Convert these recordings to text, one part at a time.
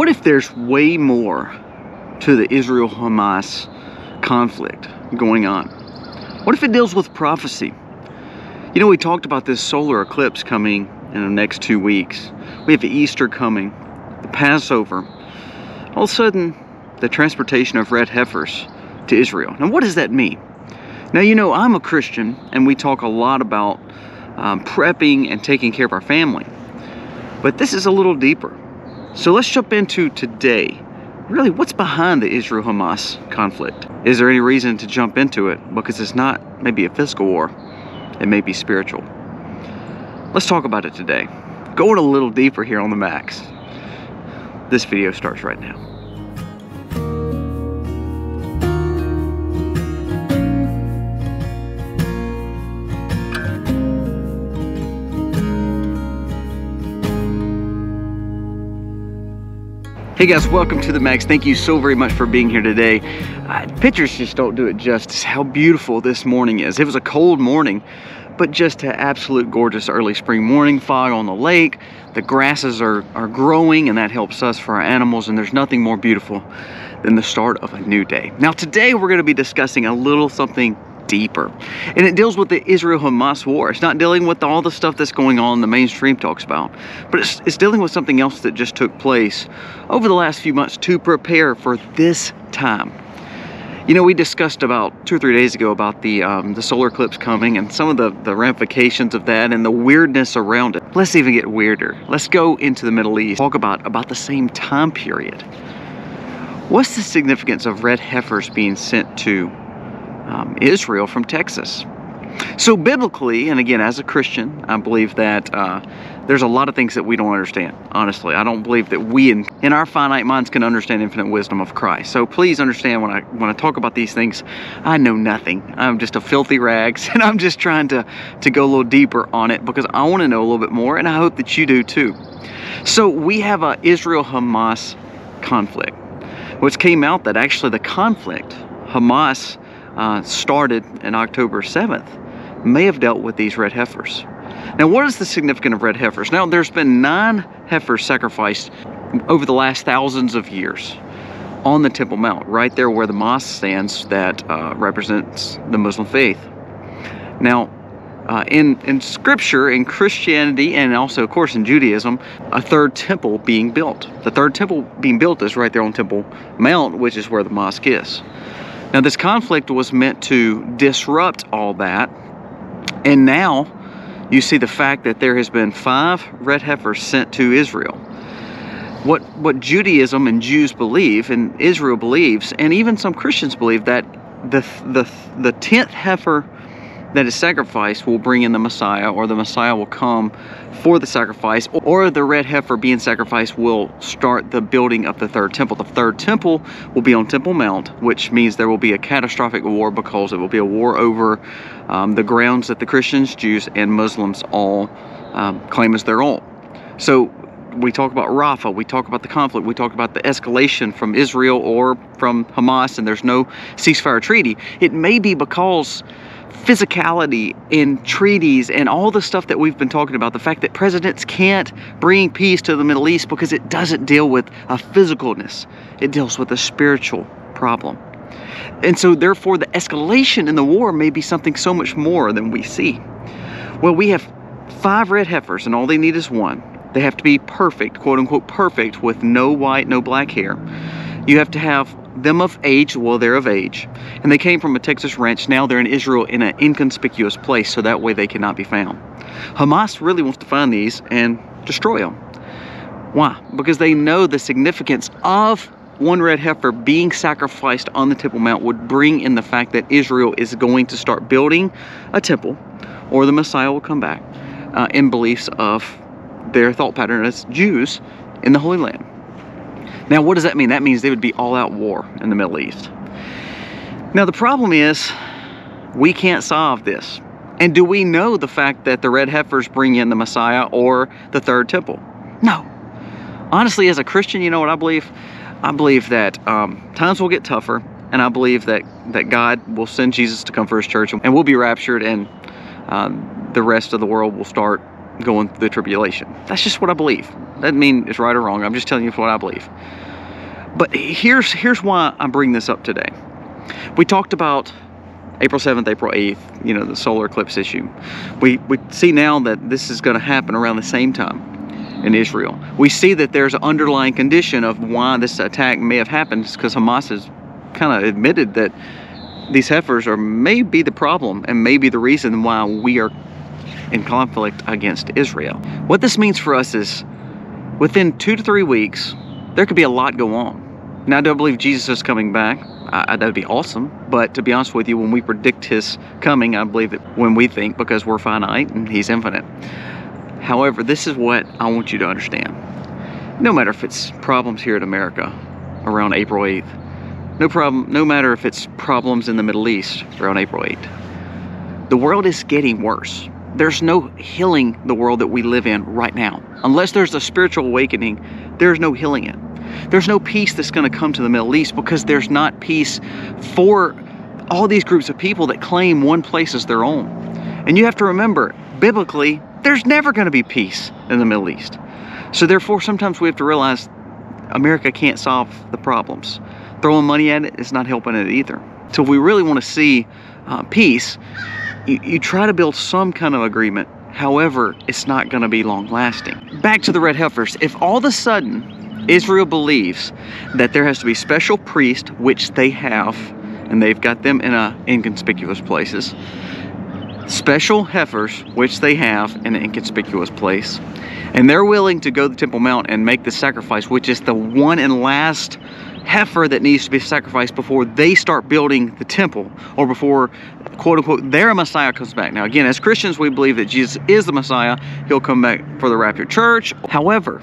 What if there's way more to the Israel-Hamas conflict going on? What if it deals with prophecy? You know, we talked about this solar eclipse coming in the next 2 weeks. We have Easter coming, the Passover. All of a sudden, the transportation of red heifers to Israel. Now, what does that mean? Now, you know, I'm a Christian, and we talk a lot about prepping and taking care of our family. But this is a little deeper. So let's jump into today. Really, what's behind the Israel-Hamas conflict? Is there any reason to jump into it? Because it's not maybe a physical war. It may be spiritual. Let's talk about it today. Going a little deeper here on the Max. This video starts right now. Hey guys, welcome to the Max. Thank you so very much for being here today. Pictures just don't do it justice how beautiful this morning is. It was a cold morning, but just an absolute gorgeous early spring morning. Fog on the lake, the grasses are growing, and that helps us for our animals, and there's nothing more beautiful than the start of a new day. Now today we're going to be discussing a little something deeper, and it deals with the Israel-Hamas war. It's not dealing with all the stuff that's going on the mainstream talks about, but it's dealing with something else that just took place over the last few months to prepare for this time. You know, we discussed about 2 or 3 days ago about the solar eclipse coming and some of the ramifications of that and the weirdness around it. Let's even get weirder. Let's go into the Middle East, talk about the same time period. What's the significance of red heifers being sent to Israel from Texas? So biblically, and again as a Christian, I believe that there's a lot of things that we don't understand. Honestly, I don't believe that we in our finite minds can understand infinite wisdom of Christ. So please understand when I talk about these things, I know nothing. I'm just a filthy rags, and I'm just trying to go a little deeper on it because I want to know a little bit more, and I hope that you do too. So we have a Israel-Hamas conflict, which came out that actually the conflict, Hamas started in October 7th, may have dealt with these red heifers. Now, what is the significance of red heifers? Now, there's been 9 heifers sacrificed over the last thousands of years on the Temple Mount, right there where the mosque stands that represents the Muslim faith. Now, in Scripture, in Christianity, and also, of course, in Judaism, a third temple being built. The third temple being built is right there on Temple Mount, which is where the mosque is. Now, this conflict was meant to disrupt all that, and now you see the fact that there has been 5 red heifers sent to Israel. What Judaism and Jews believe, and Israel believes, and even some Christians believe, that the 10th heifer that is sacrificed will bring in the Messiah, or the Messiah will come for the sacrifice, or the red heifer being sacrificed will start the building of the third temple. The third temple will be on Temple Mount, which means there will be a catastrophic war because it will be a war over the grounds that the Christians, Jews, and Muslims all claim as their own. So we talk about Rafah, we talk about the conflict, we talk about the escalation from Israel or from Hamas, and there's no ceasefire treaty. It may be because physicality in treaties and all the stuff that we've been talking about, the fact that presidents can't bring peace to the Middle East because it doesn't deal with a physicalness, it deals with a spiritual problem. And so therefore the escalation in the war may be something so much more than we see. Well, we have 5 red heifers, and all they need is 1. They have to be perfect, quote unquote perfect, with no white, no black hair. You have to have them of age. Well, they're of age, and they came from a Texas ranch. Now they're in Israel in an inconspicuous place, so that way they cannot be found. Hamas really wants to find these and destroy them. Why? Because they know the significance of 1 red heifer being sacrificed on the Temple Mount would bring in the fact that Israel is going to start building a temple, or the Messiah will come back in beliefs of their thought pattern as Jews in the Holy Land. Now, what does that mean? That means they would be all-out war in the Middle East. Now, the problem is we can't solve this. And do we know the fact that the red heifers bring in the Messiah or the third temple? No. Honestly, as a Christian, you know what I believe? I believe that times will get tougher, and I believe that God will send Jesus to come for his church, and we'll be raptured, and the rest of the world will start going through the tribulation. That's just what I believe. Doesn't mean it's right or wrong. I'm just telling you what I believe. But here's why I bring this up today. We talked about April 7th, April 8th, you know, the solar eclipse issue. We see now that this is going to happen around the same time in Israel. We see that there's an underlying condition of why this attack may have happened, because Hamas has kind of admitted that these heifers may be the problem and may be the reason why we are in conflict against Israel. What this means for us is within 2 to 3 weeks, there could be a lot go on. Now, do I believe Jesus is coming back? That would be awesome. But to be honest with you, when we predict his coming, I believe that when we think, because we're finite and he's infinite. However, this is what I want you to understand. No matter if it's problems here in America around April 8th, no matter if it's problems in the Middle East around April 8th, the world is getting worse. There's no healing the world that we live in right now. Unless there's a spiritual awakening, there's no healing it. There's no peace that's going to come to the Middle East, because there's not peace for all these groups of people that claim one place as their own. And you have to remember, biblically, there's never going to be peace in the Middle East. So therefore, sometimes we have to realize America can't solve the problems. Throwing money at it is not helping it either. So if we really want to see peace, you try to build some kind of agreement. However, it's not going to be long lasting. Back to the red heifers. If all of a sudden Israel believes that there has to be special priests, which they have, and they've got them in inconspicuous places, special heifers, which they have in an inconspicuous place, and they're willing to go to the Temple Mount and make the sacrifice, which is the one and last heifer that needs to be sacrificed before they start building the temple, or before, quote unquote, their Messiah comes back. Now again, as Christians, we believe that Jesus is the Messiah. He'll come back for the rapture church. However,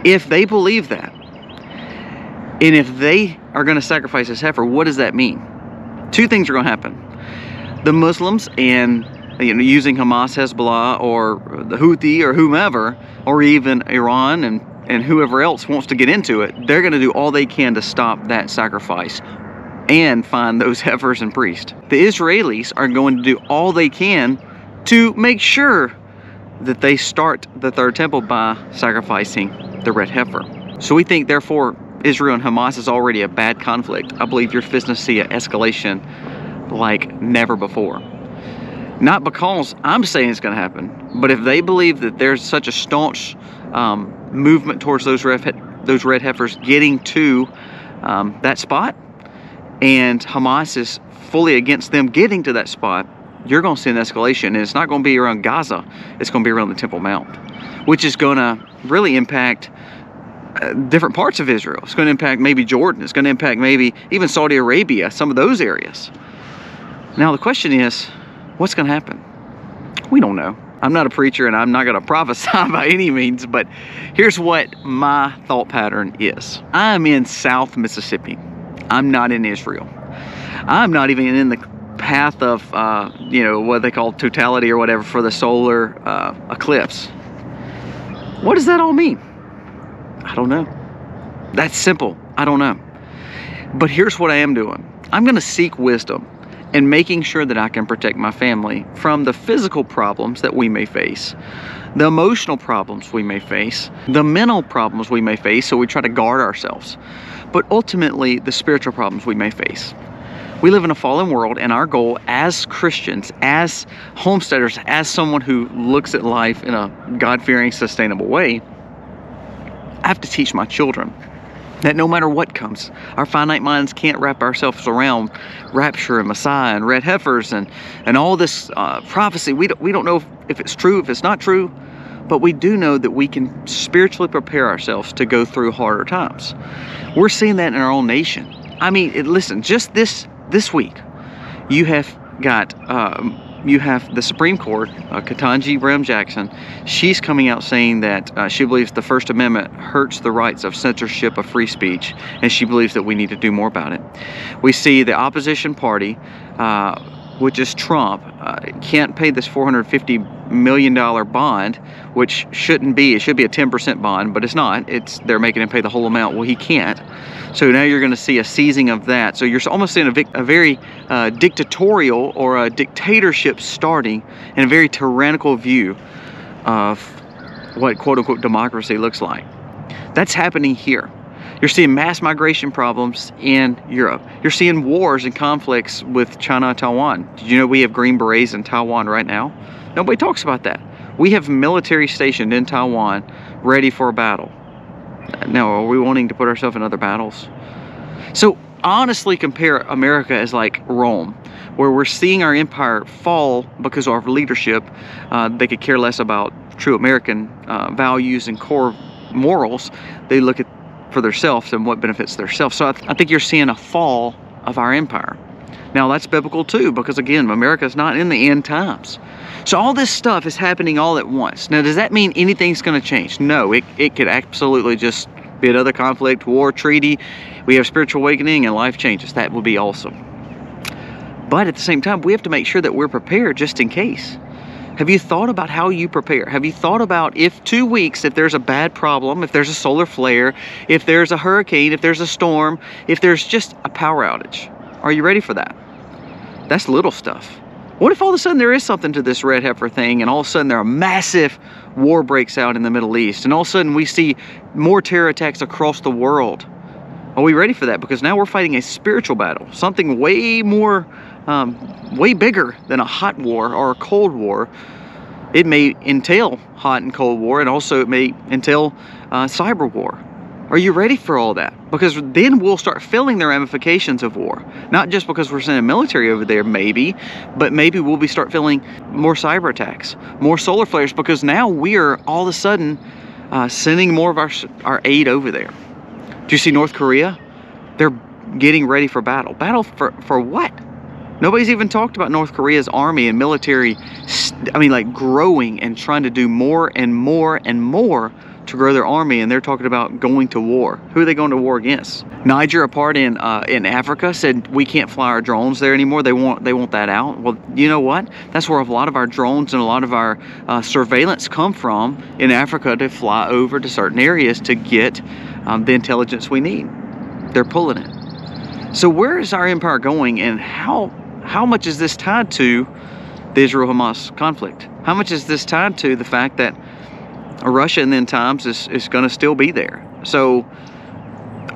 if they believe that, and if they are going to sacrifice this heifer, what does that mean? Two things are going to happen. The Muslims, and using Hamas, Hezbollah, or the Houthi, or whomever, or even Iran and whoever else wants to get into it, they're going to do all they can to stop that sacrifice and find those heifers and priests. The Israelis are going to do all they can to make sure that they start the third temple by sacrificing the red heifer. So we think, therefore, Israel and Hamas is already a bad conflict. I believe you're fixing to see an escalation like never before. Not because I'm saying it's going to happen, but if they believe that there's such a staunch movement towards those red heifers getting to that spot, and Hamas is fully against them getting to that spot, you're going to see an escalation, and it's not going to be around Gaza. It's going to be around the Temple Mount, which is going to really impact different parts of Israel. It's going to impact maybe Jordan. It's going to impact maybe even Saudi Arabia, some of those areas. Now the question is, what's going to happen? We don't know. I'm not a preacher, and I'm not going to prophesy by any means, but here's what my thought pattern is. I'm in South Mississippi. I'm not in Israel. I'm not even in the path of, what they call totality or whatever for the solar eclipse. What does that all mean? I don't know. That's simple. I don't know. But here's what I am doing. I'm going to seek wisdom and making sure that I can protect my family from the physical problems that we may face, the emotional problems we may face, the mental problems we may face, so we try to guard ourselves, but ultimately the spiritual problems we may face. We live in a fallen world, and our goal as Christians, as homesteaders, as someone who looks at life in a God-fearing, sustainable way, I have to teach my children that no matter what comes, our finite minds can't wrap ourselves around rapture and Messiah and red heifers and all this prophecy. We don't know if it's true, if it's not true, but we do know that we can spiritually prepare ourselves to go through harder times. We're seeing that in our own nation. I mean, listen, just this week, you have got the Supreme Court, Ketanji Brown Jackson. She's coming out saying that she believes the First Amendment hurts the rights of censorship of free speech, and she believes that we need to do more about it. We see the opposition party, which is Trump, can't pay this $450 million bond, which shouldn't be. It should be a 10% bond, but it's not. They're making him pay the whole amount. Well, he can't. So now you're going to see a seizing of that. So you're almost seeing a very dictatorial or a dictatorship starting, and a very tyrannical view of what quote-unquote democracy looks like. That's happening here. You're seeing mass migration problems in Europe. You're seeing wars and conflicts with China and Taiwan. Did you know we have Green Berets in Taiwan right now? Nobody talks about that. We have military stationed in Taiwan ready for a battle. Now, are we wanting to put ourselves in other battles? So honestly compare America as like Rome, where we're seeing our empire fall because of our leadership. They could care less about true American values and core morals. They look at for themselves and what benefits themselves. So I think you're seeing a fall of our empire. Now that's biblical too, because again, America is not in the end times. So all this stuff is happening all at once. Now, does that mean anything's going to change? No, it could absolutely just be another conflict, war, treaty. We have spiritual awakening and life changes. That would be awesome. But at the same time, we have to make sure that we're prepared just in case. Have you thought about how you prepare? Have you thought about if 2 weeks, if there's a bad problem, if there's a solar flare, if there's a hurricane, if there's a storm, if there's just a power outage? Are you ready for that? That's little stuff. What if all of a sudden there is something to this red heifer thing and all of a sudden there are massive war breaks out in the Middle East and all of a sudden we see more terror attacks across the world? Are we ready for that? Because now we're fighting a spiritual battle, something way more, way bigger than a hot war or a cold war. It may entail hot and cold war, and also it may entail cyber war. Are you ready for all that? Because then we'll start feeling the ramifications of war. Not just because we're sending military over there, maybe, but maybe we'll start feeling more cyber attacks, more solar flares, because now we are all of a sudden sending more of our aid over there. Do you see North Korea? They're getting ready for battle. Battle for what? Nobody's even talked about North Korea's army and military, like growing and trying to do more and more and more to grow their army, and they're talking about going to war. Who are they going to war against? Niger, a part in Africa, said we can't fly our drones there anymore. They want that out. Well, you know what? That's where a lot of our drones and a lot of our surveillance come from in Africa, to fly over to certain areas to get the intelligence we need. They're pulling it. So where is our empire going, and how much is this tied to the Israel-Hamas conflict? How much is this tied to the fact that Russia in the end times is going to still be there? So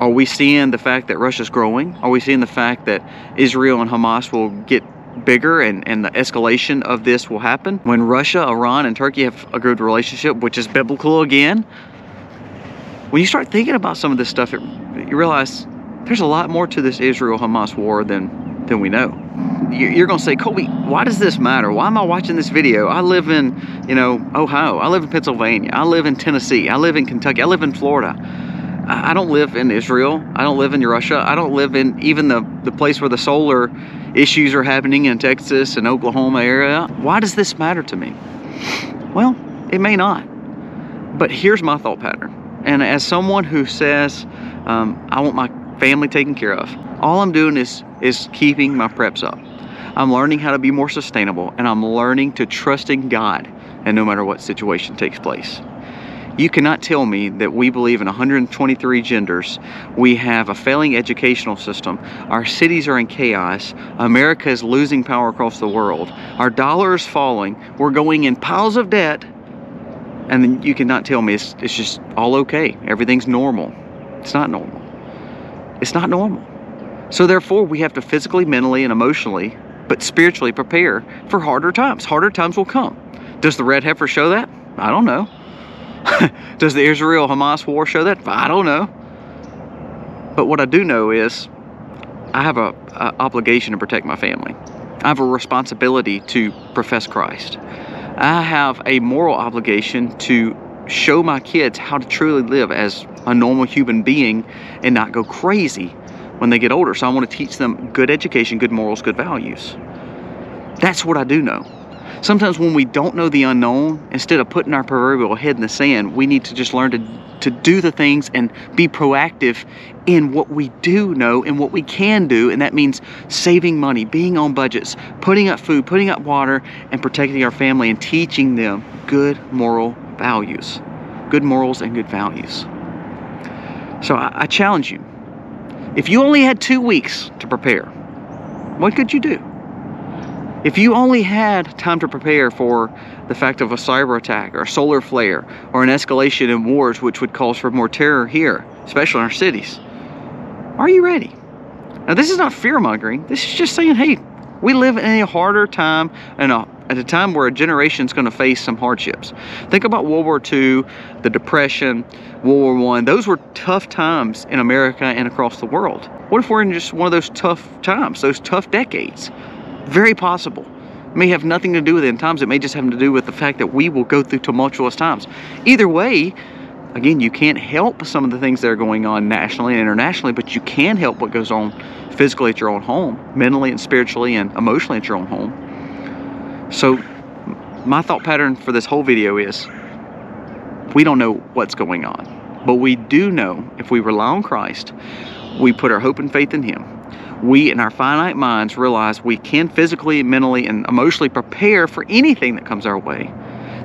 are we seeing the fact that Russia's growing? Are we seeing the fact that Israel and Hamas will get bigger and the escalation of this will happen? When Russia, Iran, and Turkey have a good relationship, which is biblical again, when you start thinking about some of this stuff, you realize there's a lot more to this Israel-Hamas war than we know. You're going to say, Colby, why does this matter? Why am I watching this video? I live in, Ohio. I live in Pennsylvania. I live in Tennessee. I live in Kentucky. I live in Florida. I don't live in Israel. I don't live in Russia. I don't live in even the place where the solar issues are happening in Texas and Oklahoma area. Why does this matter to me? Well, it may not. But here's my thought pattern. And as someone who says, I want my family taken care of, all I'm doing is keeping my preps up. I'm learning how to be more sustainable, and I'm learning to trust in God, and no matter what situation takes place. You cannot tell me that we believe in 123 genders, we have a failing educational system, our cities are in chaos, America is losing power across the world, our dollar is falling, we're going in piles of debt, and then you cannot tell me it's just all okay, everything's normal. It's not normal. It's not normal. So therefore, we have to physically, mentally, and emotionally, but spiritually prepare for harder times. Harder times will come. Does the red heifer show that? I don't know. Does the Israel-Hamas war show that? I don't know. But what I do know is I have an obligation to protect my family. I have a responsibility to profess Christ. I have a moral obligation to show my kids how to truly live as a normal human being and not go crazy when they get older. So I want to teach them good education, good morals, good values. That's what I do know. Sometimes when we don't know the unknown, instead of putting our proverbial head in the sand, we need to just learn to do the things and be proactive in what we do know and what we can do. And that means saving money, being on budgets, putting up food, putting up water, and protecting our family and teaching them good moral values, good morals and good values. So I challenge you. If you only had 2 weeks to prepare, what could you do? If you only had time to prepare for the fact of a cyber attack or a solar flare or an escalation in wars which would cause for more terror here, especially in our cities, are you ready? Now, this is not fear-mongering. This is just saying, hey, we live in a harder time and at a time where a generation is going to face some hardships. Think about World War II, the Depression, World War I. Those were tough times in America and across the world. What if we're in just one of those tough times, those tough decades? Very possible. It may have nothing to do with end times. It may just have to do with the fact that we will go through tumultuous times. Either way, again, you can't help some of the things that are going on nationally and internationally, but you can help what goes on physically at your own home, mentally and spiritually and emotionally at your own home. So my thought pattern for this whole video is, we don't know what's going on, but we do know if we rely on Christ, we put our hope and faith in Him, we in our finite minds realize we can physically, mentally, and emotionally prepare for anything that comes our way,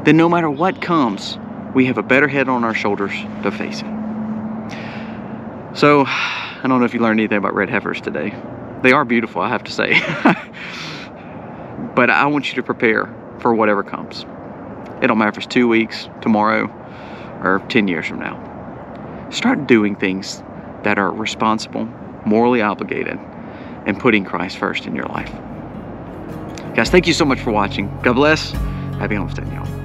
then no matter what comes, we have a better head on our shoulders to face it. So, I don't know if you learned anything about red heifers today. They are beautiful, I have to say. But I want you to prepare for whatever comes. It don't matter if it's 2 weeks, tomorrow, or 10 years from now. Start doing things that are responsible, morally obligated, and putting Christ first in your life. Guys, thank you so much for watching. God bless. Happy homesteading, y'all.